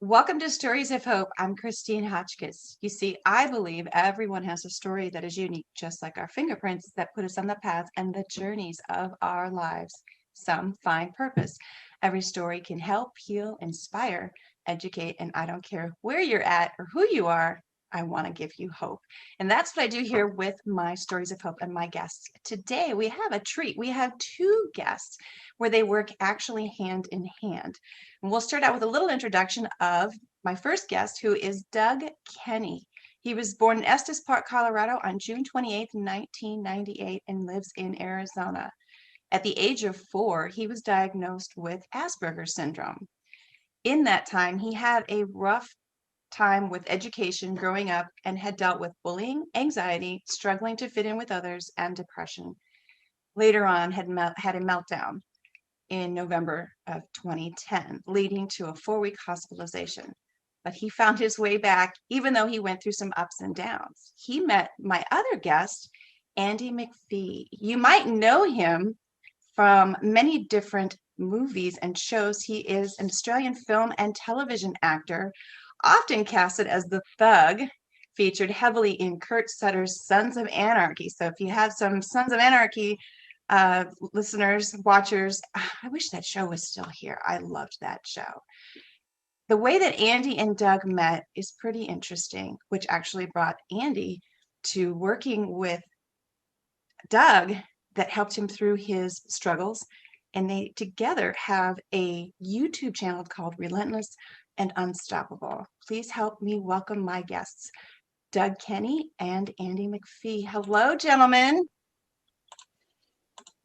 Welcome to Stories of Hope. I'm Christine Hotchkiss. You see, I believe everyone has a story that is unique, just like our fingerprints that put us on the path and the journeys of our lives. Some find purpose. Every story can help, heal, inspire, educate, and I don't care where you're at or who you are, I want to give you hope. And that's what I do here with my Stories of Hope and my guests. Today, we have a treat. We have two guests where they work actually hand in hand. And we'll start out with a little introduction of my first guest, who is Doug Kenney. He was born in Estes Park, Colorado on June 28th, 1998, and lives in Arizona. At the age of 4, he was diagnosed with Asperger's syndrome. In that time, he had a rough time with education growing up and had dealt with bullying, anxiety, struggling to fit in with others, and depression. Later on, had a meltdown in November of 2010, leading to a 4-week hospitalization. But he found his way back, even though he went through some ups and downs. He met my other guest, Andy McPhee. You might know him from many different movies and shows. He is an Australian film and television actor, often casted as the thug, featured heavily in Kurt Sutter's Sons of Anarchy. So if you have some Sons of Anarchy listeners, watchers, I wish that show was still here. I loved that show. The way that Andy and Doug met is pretty interesting, which actually brought Andy to working with Doug that helped him through his struggles. And they together have a YouTube channel called Relentless and Unstoppable. Please help me welcome my guests, Doug Kenney and Andy McPhee. Hello, gentlemen.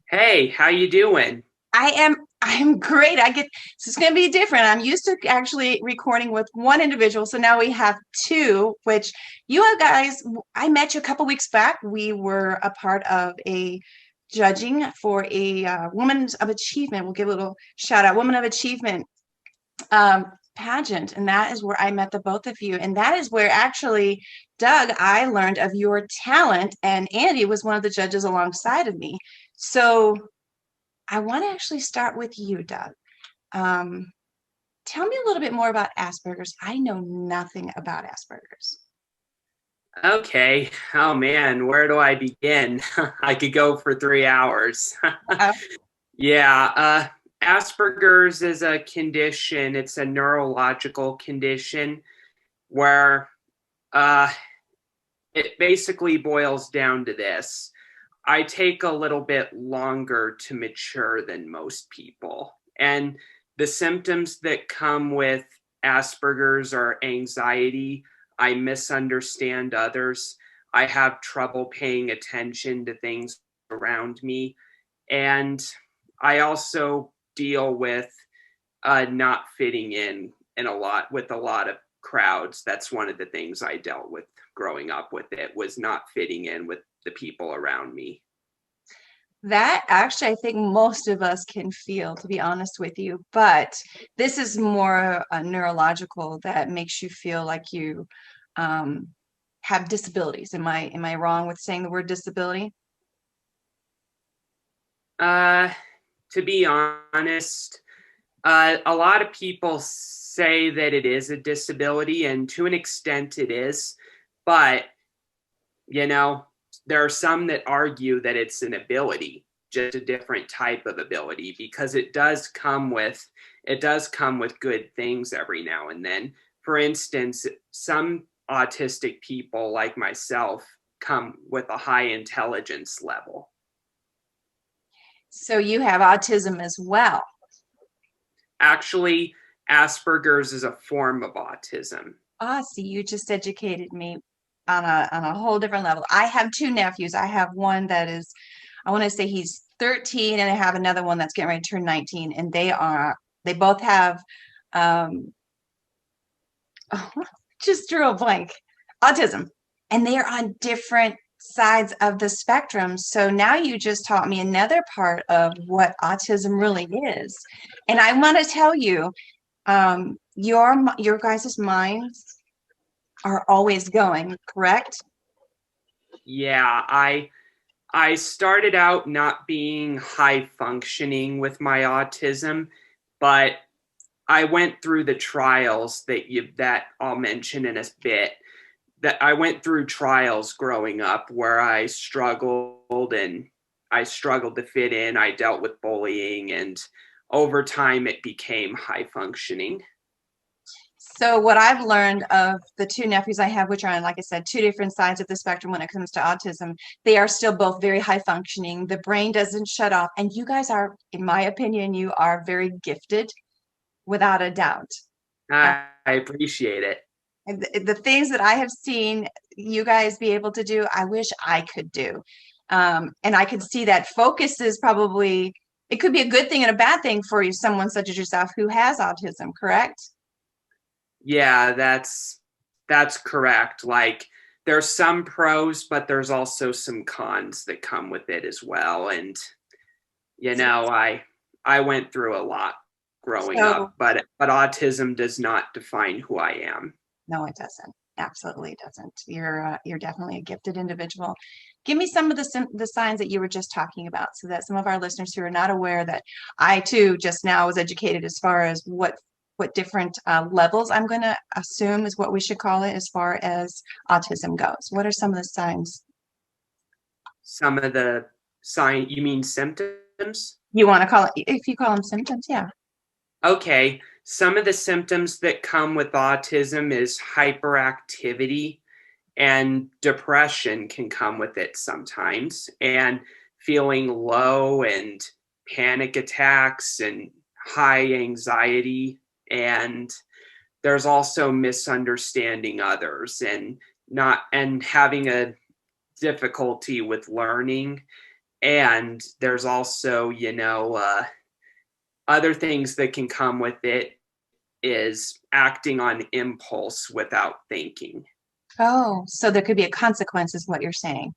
Hey, how you doing? I'm great. This is going to be different. I'm used to actually recording with one individual. So now we have two, which you guys, I met you a couple weeks back. We were a part of a judging for a Woman of Achievement. We'll give a little shout out, Woman of Achievement pageant. And that is where I met the both of you. And that is where actually, Doug, I learned of your talent, and Andy was one of the judges alongside of me. So I want to actually start with you, Doug. Tell me a little bit more about Asperger's. I know nothing about Asperger's. Okay. Oh man, where do I begin? I could go for 3 hours. Yeah, Asperger's is a condition. It's a neurological condition where it basically boils down to this. I take a little bit longer to mature than most people. And the symptoms that come with Asperger's are anxiety. I misunderstand others. I have trouble paying attention to things around me. And I also deal with not fitting in a lot of crowds. That's one of the things I dealt with growing up with it, was not fitting in with the people around me. That actually, I think most of us can feel, to be honest with you, but this is more neurological that makes you feel like you have disabilities. Am I wrong with saying the word disability? To be honest, a lot of people say that it is a disability, and to an extent it is, but there are some that argue that it's an ability, just a different type of ability, because it does come with good things every now and then. For instance, some autistic people like myself come with a high intelligence level. So you have autism as well. Actually, Asperger's is a form of autism. See, you just educated me on a whole different level. I have two nephews. I have one that is, I want to say he's 13, and I have another one that's getting ready to turn 19, and they both have just drew a blank, autism, and they are on different sides of the spectrum. So now you just taught me another part of what autism really is. And I want to tell you, your guys' minds are always going, correct? Yeah, I started out not being high functioning with my autism, but I went through the trials that I'll mention in a bit. That I went through trials growing up where I struggled to fit in. I dealt with bullying, and over time it became high functioning. So what I've learned of the two nephews I have, which are on, like I said, two different sides of the spectrum when it comes to autism, they are still both very high functioning. The brain doesn't shut off. And you guys are, in my opinion, you are very gifted without a doubt. I appreciate it. And the things that I have seen you guys be able to do, I wish I could do. And I could see that focus is probably, it could be a good thing and a bad thing for you, someone such as yourself who has autism, correct? Yeah, that's correct. Like there's some pros, but there's also some cons that come with it as well. And I went through a lot growing So, up, but autism does not define who I am. no, it doesn't. Absolutely doesn't. You're definitely a gifted individual. Give me some of the signs that you were just talking about, so that some of our listeners who are not aware that I too just now was educated as far as what different levels I'm going to assume is what we should call it as far as autism goes. What are some of the signs Some of the you mean symptoms? you want to call it? If you call them symptoms, yeah. Okay, some of the symptoms that come with autism is hyperactivity, and depression can come with it sometimes, and feeling low, and panic attacks, and high anxiety. And there's also misunderstanding others, and not and having a difficulty with learning. And there's also other things that can come with it is acting on impulse without thinking. Oh, so there could be a consequence, is what you're saying.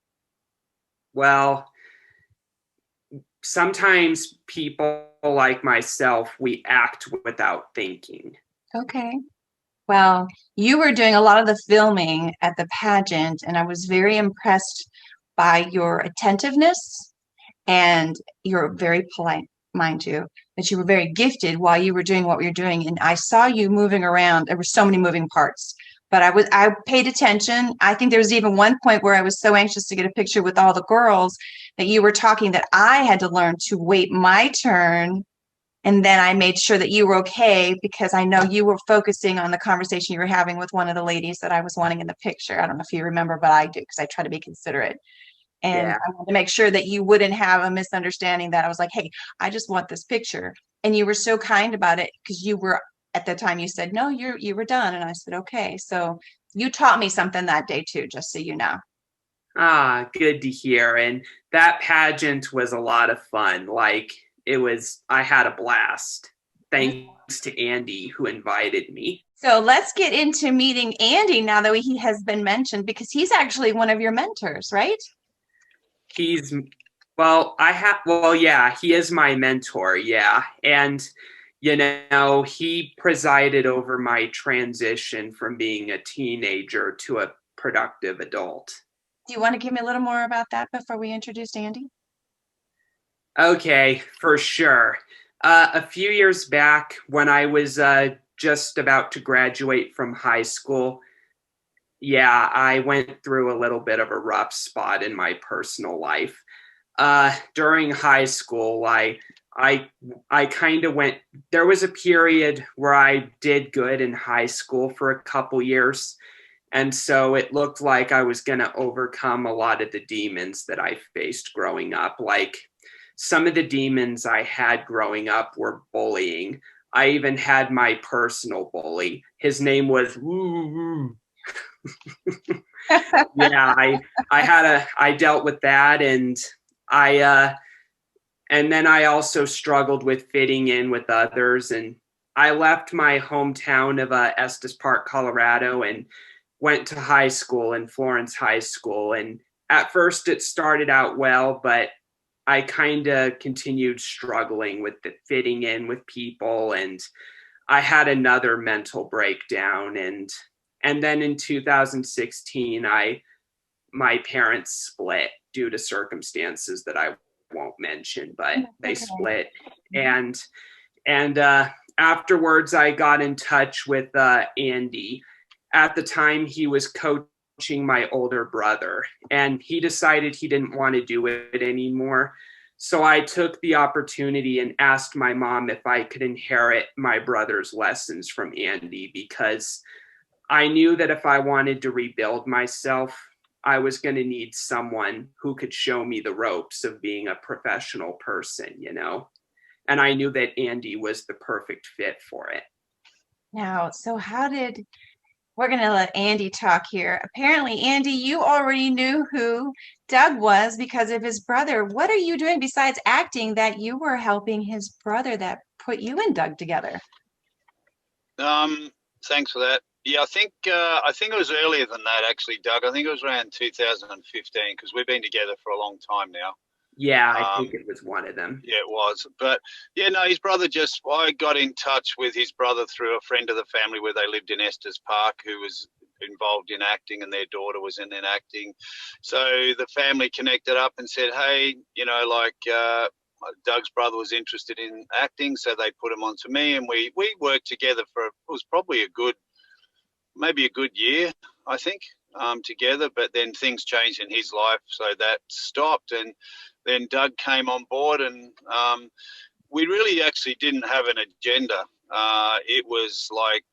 Well, sometimes people like myself, we act without thinking. Okay. Well, you were doing a lot of the filming at the pageant, and I was very impressed by your attentiveness, and you're very polite, mind you, that you were very gifted while you were doing what you're doing. And I saw you moving around. There were so many moving parts, but I paid attention. I think there was even one point where I was so anxious to get a picture with all the girls that you were talking that I had to learn to wait my turn, and then I made sure that you were okay because I know you were focusing on the conversation you were having with one of the ladies that I was wanting in the picture. I don't know if you remember, but I do, because I try to be considerate. And Yeah. I wanted to make sure that you wouldn't have a misunderstanding that I was like, hey, I just want this picture. And you were so kind about it because you were, at the time you said, no, you were done. And I said, okay. So you taught me something that day too, just so you know. Good to hear. And that pageant was a lot of fun. Like I had a blast. Thanks to Andy who invited me. So let's get into meeting Andy now that he has been mentioned, because he's actually one of your mentors, right? He's yeah, he is my mentor. Yeah. And he presided over my transition from being a teenager to a productive adult. Do you want to give me a little more about that before we introduce Andy? Okay, for sure. A few years back, when I was just about to graduate from high school, yeah, I went through a little bit of a rough spot in my personal life. During high school, I kind of went. There was a period where I did good in high school for a couple years, and so it looked like I was going to overcome a lot of the demons that I faced growing up. Like some of the demons I had growing up were bullying. I even had my personal bully. His name was yeah, I dealt with that, and I and then I also struggled with fitting in with others, and I left my hometown of Estes Park, Colorado, and went to high school in Florence High School. And at first it started out well, but I kind of continued struggling with the fitting in with people, and I had another mental breakdown. And then in 2016 my parents split due to circumstances that I won't mention, but they Okay. split. And afterwards, I got in touch with Andy. At the time, he was coaching my older brother, and he decided he didn't want to do it anymore. So I took the opportunity and asked my mom if I could inherit my brother's lessons from Andy, because I knew that if I wanted to rebuild myself, I was going to need someone who could show me the ropes of being a professional person, you know? And I knew that Andy was the perfect fit for it. Now, so we're going to let Andy talk here. Apparently, Andy, you already knew who Doug was because of his brother. What are you doing besides acting that you were helping his brother that put you and Doug together? Thanks for that. Yeah, I think it was earlier than that, actually, Doug. I think it was around 2015, because we've been together for a long time now. Yeah, I think it was one of them. Yeah, it was. But yeah, no, his brother I got in touch with his brother through a friend of the family where they lived in Estes Park, who was involved in acting, and their daughter was in acting. So the family connected up and said, hey, Doug's brother was interested in acting, so they put him on to me, and we worked together it was probably maybe a good year, I think, together. But then things changed in his life, so that stopped. And then Doug came on board, and we really actually didn't have an agenda. It was like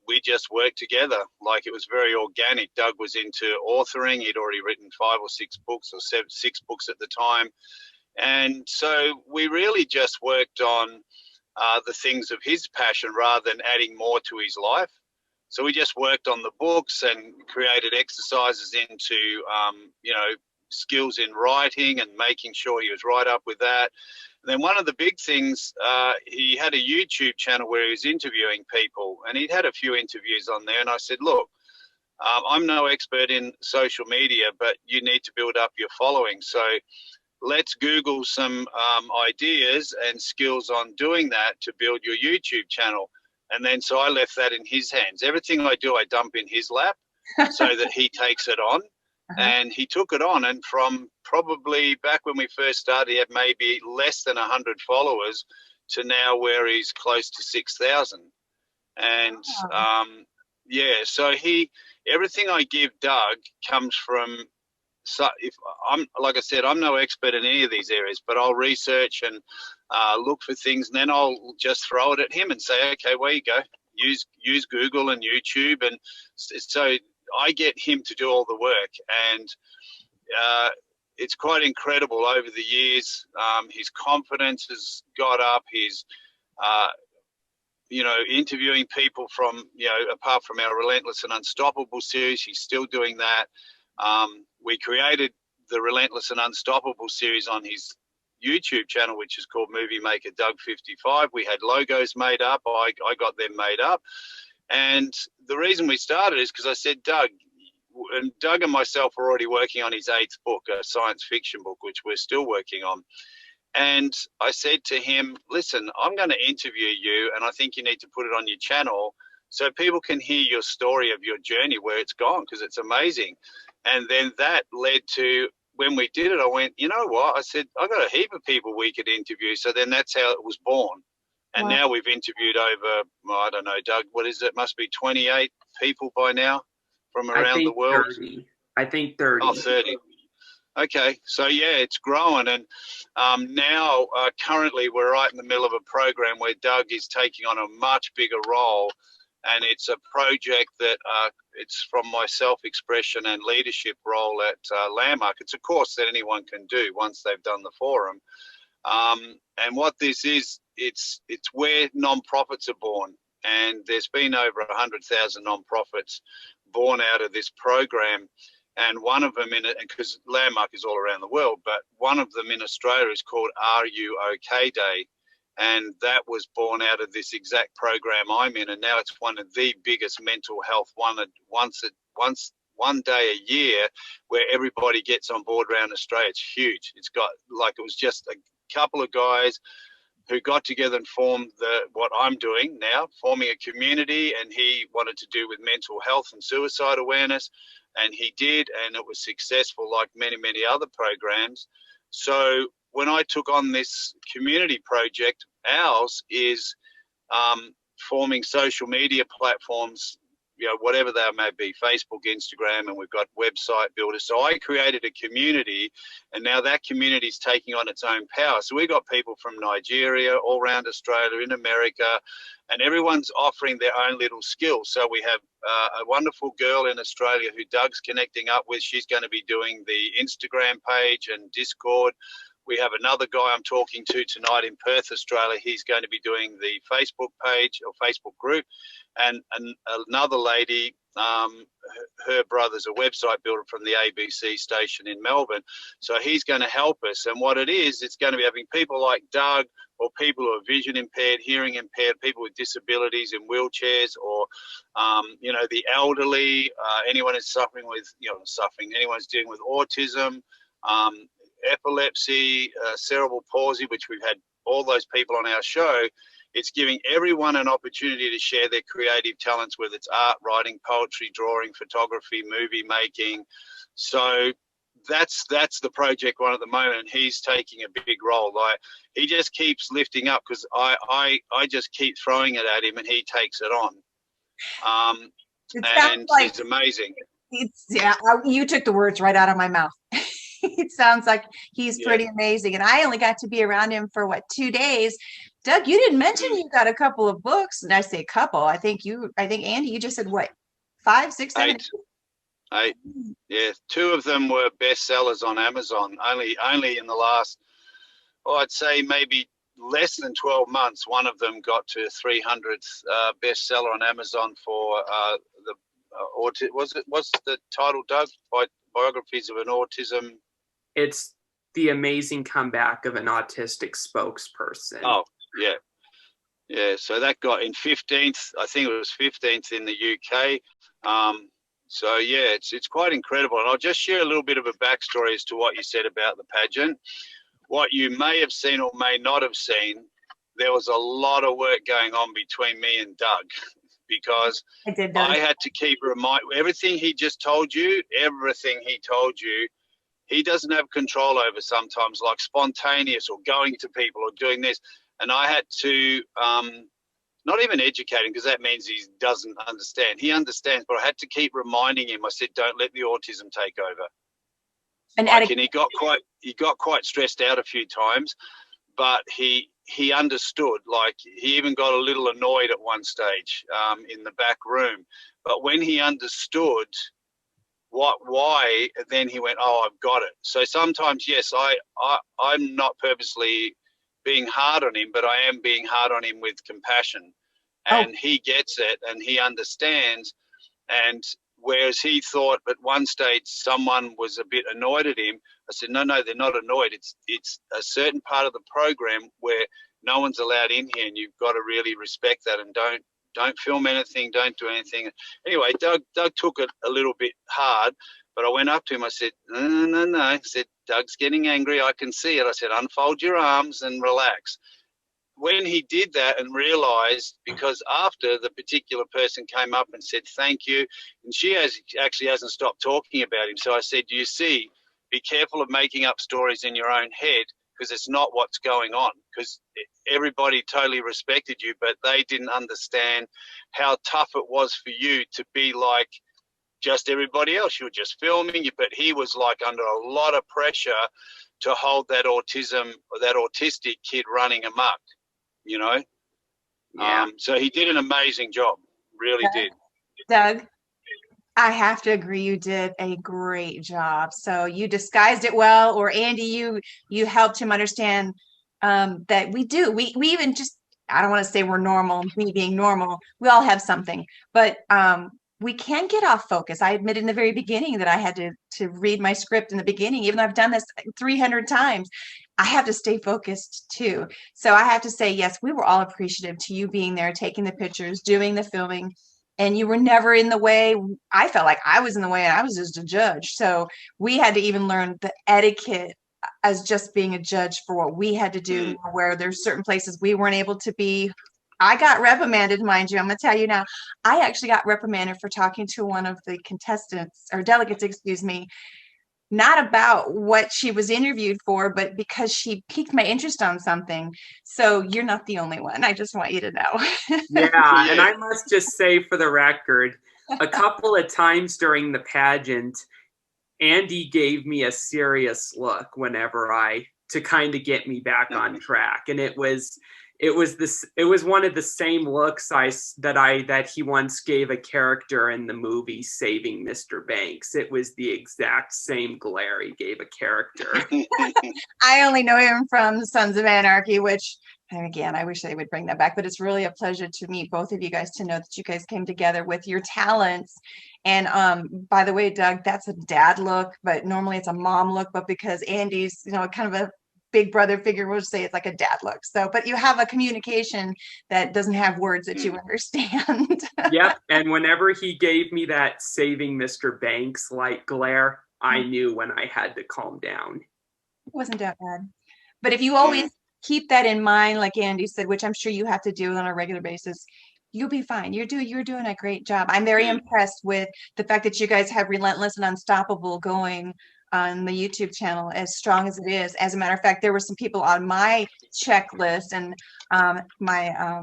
we just worked together. Like, it was very organic. Doug was into authoring. He'd already written 5 or 6 books, or 6 books at the time. And so we really just worked on the things of his passion rather than adding more to his life. So we just worked on the books and created exercises into, skills in writing and making sure he was right up with that. And then one of the big things, he had a YouTube channel where he was interviewing people, and he'd had a few interviews on there. And I said, look, I'm no expert in social media, but you need to build up your following. So let's Google some ideas and skills on doing that to build your YouTube channel. And then so I left that in his hands. Everything I do, I dump in his lap so that he takes it on. And he took it on. And from probably back when we first started, he had maybe less than 100 followers to now where he's close to 6,000. And so everything I give Doug comes from. So if like I said, I'm no expert in any of these areas, but I'll research and look for things, and then I'll just throw it at him and say, okay, where you go, use Google and YouTube. And so I get him to do all the work, and it's quite incredible over the years. His confidence has got up. He's interviewing people from, apart from our Relentless and Unstoppable series, he's still doing that. We created the Relentless and Unstoppable series on his YouTube channel, which is called Movie Maker Doug 55. We had logos made up. I got them made up. And the reason we started is because I said, Doug and myself were already working on his 8th book, a science fiction book, which we're still working on. And I said to him, listen, I'm going to interview you, and I think you need to put it on your channel so people can hear your story of your journey, where it's gone, because it's amazing. And then that led to, when we did it, I went, you know what? I said, I've got a heap of people we could interview. So then that's how it was born. And now we've interviewed over, I don't know, Doug, what is it? Must be 28 people by now from around the world. 30. I think 30. Oh, 30. Okay. So, yeah, it's growing. And now currently we're right in the middle of a program where Doug is taking on a much bigger role. And it's a project that it's from my self-expression and leadership role at Landmark. It's a course that anyone can do once they've done the forum. And what this is, it's where non-profits are born. And there's been over 100,000 non-profits born out of this program. And one of them because Landmark is all around the world, but one of them in Australia is called Are You OK Day. And that was born out of this exact program I'm in. And now it's one of the biggest mental health one day a year where everybody gets on board around Australia. It's huge. It was just a couple of guys who got together and formed what I'm doing now, forming a community. And he wanted to do with mental health and suicide awareness. And he did, and it was successful like many, many other programs. So when I took on this community project, ours is forming social media platforms, whatever they may be, Facebook, Instagram, and we've got website builders. So I created a community, and now that community is taking on its own power. So we've got people from Nigeria, all around Australia, in America, and everyone's offering their own little skills. So we have a wonderful girl in Australia who Doug's connecting up with. She's going to be doing the Instagram page and Discord. We have another guy I'm talking to tonight in Perth, Australia. He's going to be doing the Facebook page or Facebook group. And another lady, her brother's a website builder from the ABC station in Melbourne. So he's going to help us. And what it is, it's going to be having people like Doug, or people who are vision impaired, hearing impaired, people with disabilities in wheelchairs, or, the elderly, anyone who's suffering with, anyone who's dealing with autism, epilepsy, cerebral palsy, which we've had all those people on our show. It's giving everyone an opportunity to share their creative talents, whether it's art, writing, poetry, drawing, photography, movie making. So that's the project one at the moment. He's taking a big role. Like, he just keeps lifting up, because I just keep throwing it at him and he takes it on. And it's amazing. You took the words right out of my mouth. It sounds like he's pretty amazing. And I only got to be around him for 2 days. Doug, you didn't mention you got a couple of books. And I say couple. I think Andy, you just said what? 5, 6, 7, 8. Yeah, 2 of them were bestsellers on Amazon. Only in the last, I'd say maybe less than 12 months, one of them got to 300th bestseller on Amazon for what's the title, Doug? Biographies of an Autism. It's The Amazing Comeback of an Autistic Spokesperson. Oh, yeah. Yeah, so that got in 15th, I think it was 15th in the UK. So, yeah, it's quite incredible. And I'll just share a little bit of a backstory as to what you said about the pageant. What you may have seen or may not have seen, there was a lot of work going on between me and Doug, because I had to keep everything he told you, he doesn't have control over sometimes, like spontaneous or going to people or doing this. And I had to not even educate him, because that means he doesn't understand. He understands, but I had to keep reminding him. I said, don't let the autism take over. And he got quite stressed out a few times, but he understood. Like, he even got a little annoyed at one stage in the back room. But when he understood why, then he went, oh, I've got it. So sometimes, yes, I'm not purposely being hard on him, but I am being hard on him with compassion. And he gets it and he understands. And whereas he thought at one stage someone was a bit annoyed at him, I said, no, they're not annoyed. It's a certain part of the program where no one's allowed in here, and you've got to really respect that, and don't film anything, don't do anything. Anyway, Doug took it a little bit hard, but I went up to him. I said, no. I said, Doug's getting angry. I can see it. I said, unfold your arms and relax. When he did that and realized, because after the particular person came up and said thank you, and she actually hasn't stopped talking about him. So I said, you see, be careful of making up stories in your own head, because it's not what's going on. Because everybody totally respected you, but they didn't understand how tough it was for you to be like just everybody else. You were just filming, but he was like under a lot of pressure to hold that autistic kid running amok, Yeah. So he did an amazing job, really did. Doug, I have to agree, you did a great job. So you disguised it well, or Andy, you helped him understand that we even just, I don't want to say we're normal, me being normal, we all have something, but we can get off focus. I admitted in the very beginning that I had to read my script in the beginning, even though I've done this 300 times. I have to stay focused too. So I have to say, yes, we were all appreciative to you being there, taking the pictures, doing the filming, and you were never in the way. I felt like I was in the way, and I was just a judge. So we had to even learn the etiquette as just being a judge for what we had to do, where there's certain places we weren't able to be. I got reprimanded, mind you. I'm going to tell you now. I actually got reprimanded for talking to one of the contestants or delegates, excuse me. not about what she was interviewed for, but because she piqued my interest on something. So you're not the only one. I just want you to know. Yeah, and I must just say for the record, a couple of times during the pageant, Andy gave me a serious look to kind of get me back on track. And it was one of the same looks that he once gave a character in the movie Saving Mr. Banks. It was the exact same glare he gave a character. I only know him from Sons of Anarchy, which, again, I wish they would bring that back, but it's really a pleasure to meet both of you guys, to know that you guys came together with your talents. And by the way, Doug, that's a dad look, but normally it's a mom look, but because Andy's, kind of a big brother figure, we'll say it's like a dad look. So, but you have a communication that doesn't have words that you understand. Yep. And whenever he gave me that Saving Mr. Banks light glare, I knew when I had to calm down. It wasn't that bad. But if you always keep that in mind, like Andy said, which I'm sure you have to do on a regular basis, you'll be fine. You're doing a great job. I'm very impressed with the fact that you guys have Relentless and Unstoppable going on the YouTube channel as strong as it is. As a matter of fact, there were some people on my checklist and my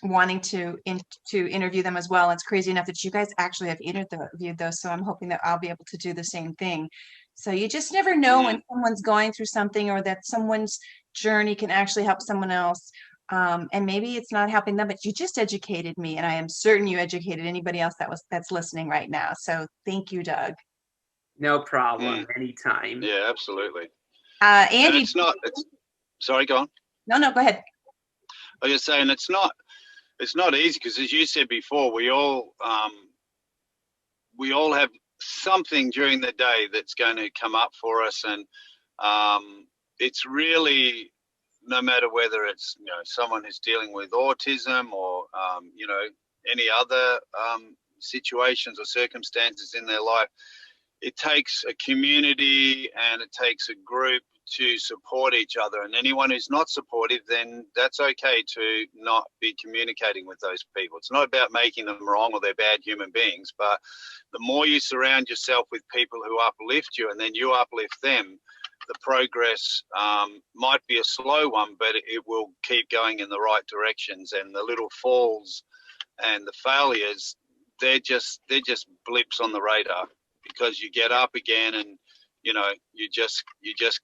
wanting to interview them as well. It's crazy enough that you guys actually have interviewed those. So I'm hoping that I'll be able to do the same thing. So you just never know when someone's going through something, or that someone's journey can actually help someone else. And maybe it's not helping them, but you just educated me, and I am certain you educated anybody else that's listening right now. So thank you, Doug. No problem. Anytime. Yeah, absolutely. Andy, sorry, go on. No, go ahead. I was just saying it's not easy, because as you said before, we all have something during the day that's going to come up for us, and it's really, no matter whether it's someone who's dealing with autism or any other situations or circumstances in their life, it takes a community and it takes a group to support each other. And anyone who's not supportive, then that's okay to not be communicating with those people. It's not about making them wrong or they're bad human beings, but the more you surround yourself with people who uplift you and then you uplift them, the progress might be a slow one, but it will keep going in the right directions. And the little falls and the failures, they're just blips on the radar, because you get up again and you just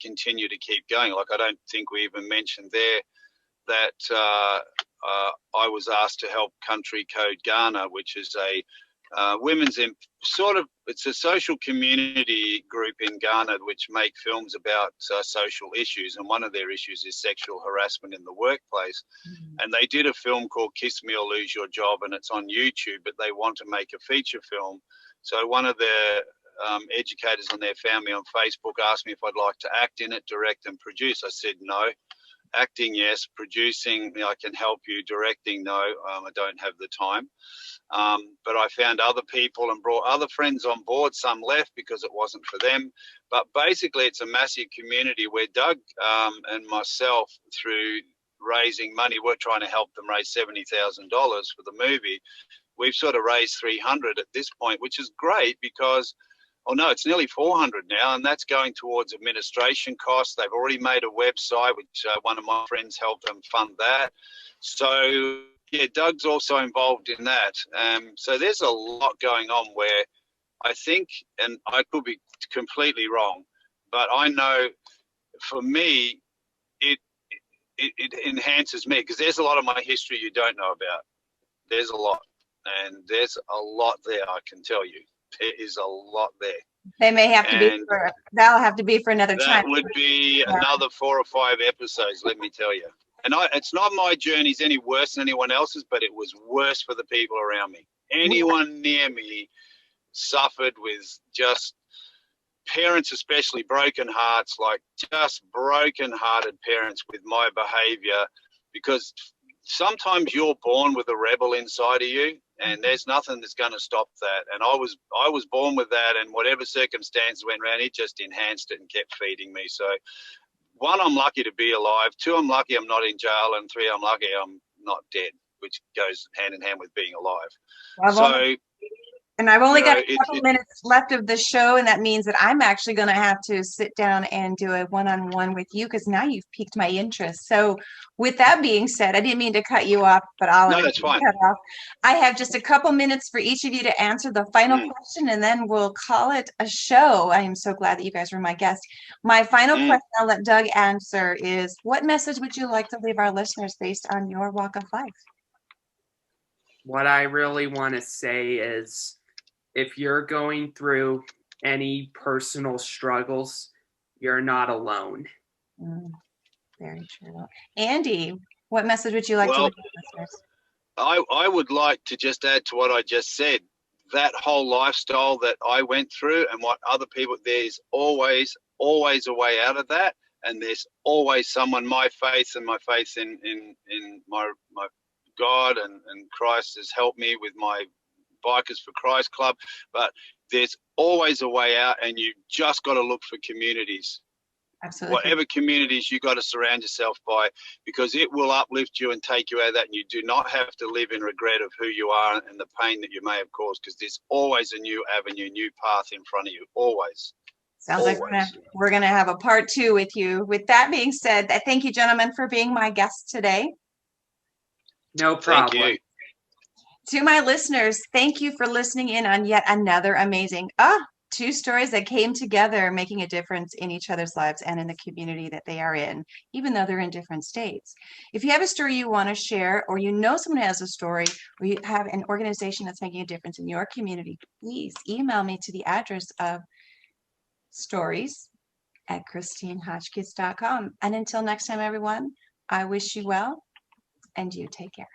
continue to keep going. Like, I don't think we even mentioned there that I was asked to help Country Code Ghana, which is a women's it's a social community group in Ghana which make films about social issues, and one of their issues is sexual harassment in the workplace. And they did a film called Kiss Me or Lose Your Job, and it's on YouTube, but they want to make a feature film. So one of the educators on their family on Facebook asked me if I'd like to act in it, direct and produce. I said no. Acting, yes. Producing, I can help you. Directing, no. I don't have the time. But I found other people and brought other friends on board. Some left because it wasn't for them. But basically, it's a massive community where Doug and myself, through raising money, we're trying to help them raise $70,000 for the movie. We've sort of raised 300 at this point, which is great because, it's nearly 400 now, and that's going towards administration costs. They've already made a website, which one of my friends helped them fund that. So, yeah, Doug's also involved in that. So there's a lot going on where I think, and I could be completely wrong, but I know for me, it enhances me, because there's a lot of my history you don't know about. There's a lot, and there's a lot there, I can tell you. There is a lot there. That'll have to be for another time. That would be another 4 or 5 episodes, let me tell you. And it's not my journey's any worse than anyone else's, but it was worse for the people around me. Anyone near me suffered with just parents, especially broken hearts, like just broken-hearted parents with my behavior, because sometimes you're born with a rebel inside of you, and there's nothing that's going to stop that. And I was born with that, and whatever circumstances went around, it just enhanced it and kept feeding me. So, 1, I'm lucky to be alive. 2, I'm lucky I'm not in jail. And 3, I'm lucky I'm not dead, which goes hand in hand with being alive. Well, And I've only You got know, a couple minutes left of the show, and that means that I'm actually going to have to sit down and do a one-on-one with you because now you've piqued my interest. So with that being said, I didn't mean to cut you off, but I'll no, that's fine. cut off. I have just a couple minutes for each of you to answer the final question, and then we'll call it a show. I am so glad that you guys were my guest. My final question, I'll let Doug answer, is what message would you like to leave our listeners based on your walk of life? What I really want to say is, if you're going through any personal struggles, you're not alone. Very true. Andy, what message would you like to leave with listeners? I would like to just add to what I just said. That whole lifestyle that I went through and what other people, there's always a way out of that. And there's always someone, my faith in my God and Christ has helped me with my Bikers for Christ Club, but there's always a way out, and you just got to look for communities. Absolutely. Whatever communities you got to surround yourself by, because it will uplift you and take you out of that, and you do not have to live in regret of who you are and the pain that you may have caused, because there's always a new avenue, new path in front of you, always. Sounds like we're gonna have a part 2 with you. With that being said, thank you, gentlemen, for being my guest today. No problem. Thank you. To my listeners, thank you for listening in on yet another amazing 2 stories that came together, making a difference in each other's lives and in the community that they are in, even though they're in different states. If you have a story you want to share, or you know someone has a story, or you have an organization that's making a difference in your community, please email me to the address of stories@christinehotchkiss.com. And until next time, everyone, I wish you well, and you take care.